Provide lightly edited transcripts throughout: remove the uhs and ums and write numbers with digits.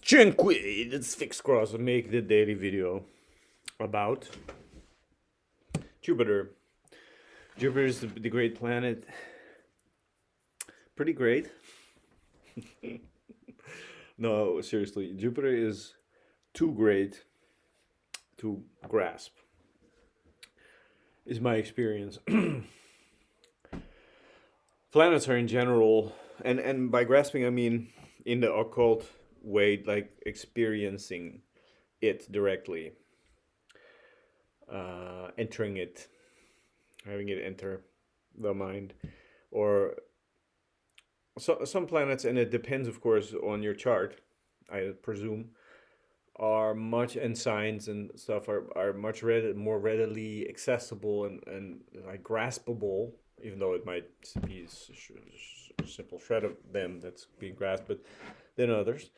Tranquil, it's Fixed Cross. I make the daily video about Jupiter. Jupiter is the great planet. Pretty great. No, seriously, Jupiter is too great to grasp, is my experience. Planets are in general, and by grasping I mean in the occult way, like experiencing it directly, entering it, having it enter the mind, or some planets, and it depends, of course, on your chart. I presume are much and signs and stuff are much more readily accessible and like graspable, even though it might be a simple shred of them that's being grasped, but than others.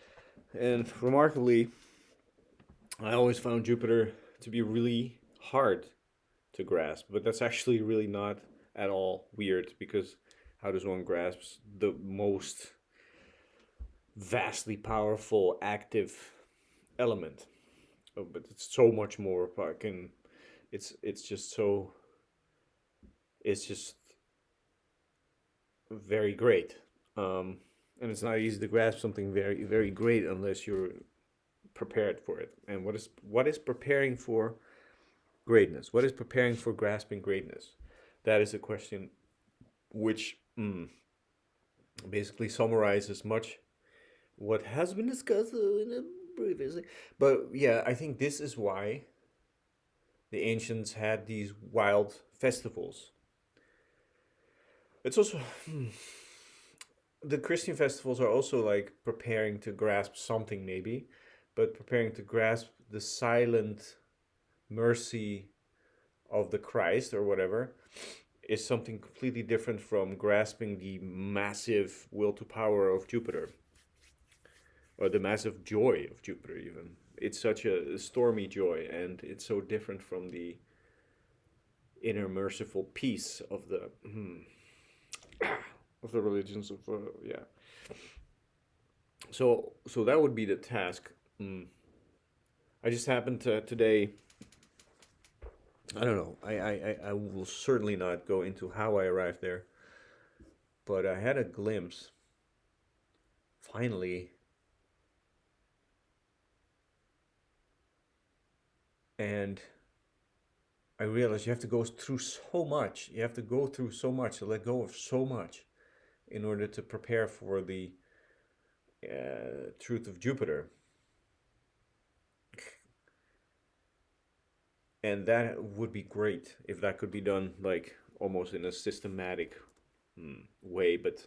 And remarkably, I always found Jupiter to be really hard to grasp, but that's actually really not at all weird, because how does one grasp the most vastly powerful active element? Oh, but it's so much more fucking. It's just so. It's just very great, and it's not easy to grasp something very great unless you're prepared for it. And what is preparing for greatness? What is preparing for grasping greatness? That is a question which basically summarizes much what has been discussed in a previously. But yeah, I think this is why the ancients had these wild festivals. It's also the Christian festivals are also like preparing to grasp something maybe, but preparing to grasp the silent mercy of the Christ or whatever is something completely different from grasping the massive will to power of Jupiter, or the massive joy of Jupiter even. It's such a stormy joy, and it's so different from the inner merciful peace of the of the religions of yeah. So that would be the task. I just happened to today. I don't know. I will certainly not go into how I arrived there, but I had a glimpse. Finally, and I realized you have to go through so much. You have to go through so much to let go of so much in order to prepare for the truth of Jupiter. And that would be great if that could be done like almost in a systematic way, but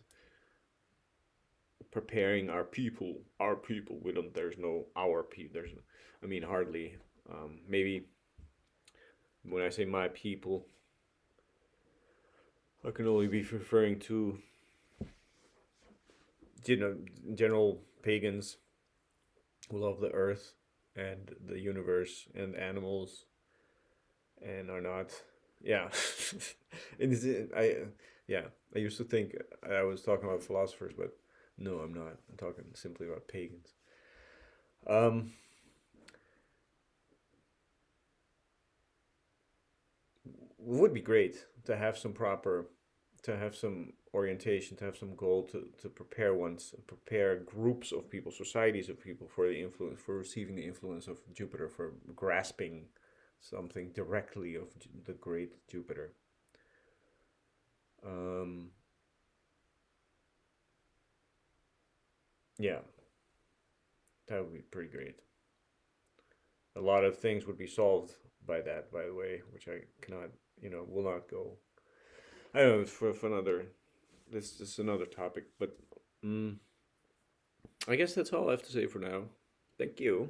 preparing our people, we don't, there's no our people, there's I mean hardly. Maybe when I say my people, I can only be referring to, general pagans who love the earth and the universe and animals and are not, yeah. I yeah, I used to think I was talking about philosophers, but no, I'm not. I'm talking simply about pagans. um would be great to have some proper, to have some orientation, to have some goal to prepare groups of people, societies of people, for the influence, for receiving the influence of Jupiter, for grasping something directly of the great Jupiter. um yeah, that would be pretty great. A lot of things would be solved by that, by the way, which I cannot, will not go. I don't know, for another, this is another topic, but I guess that's all I have to say for now. Thank you.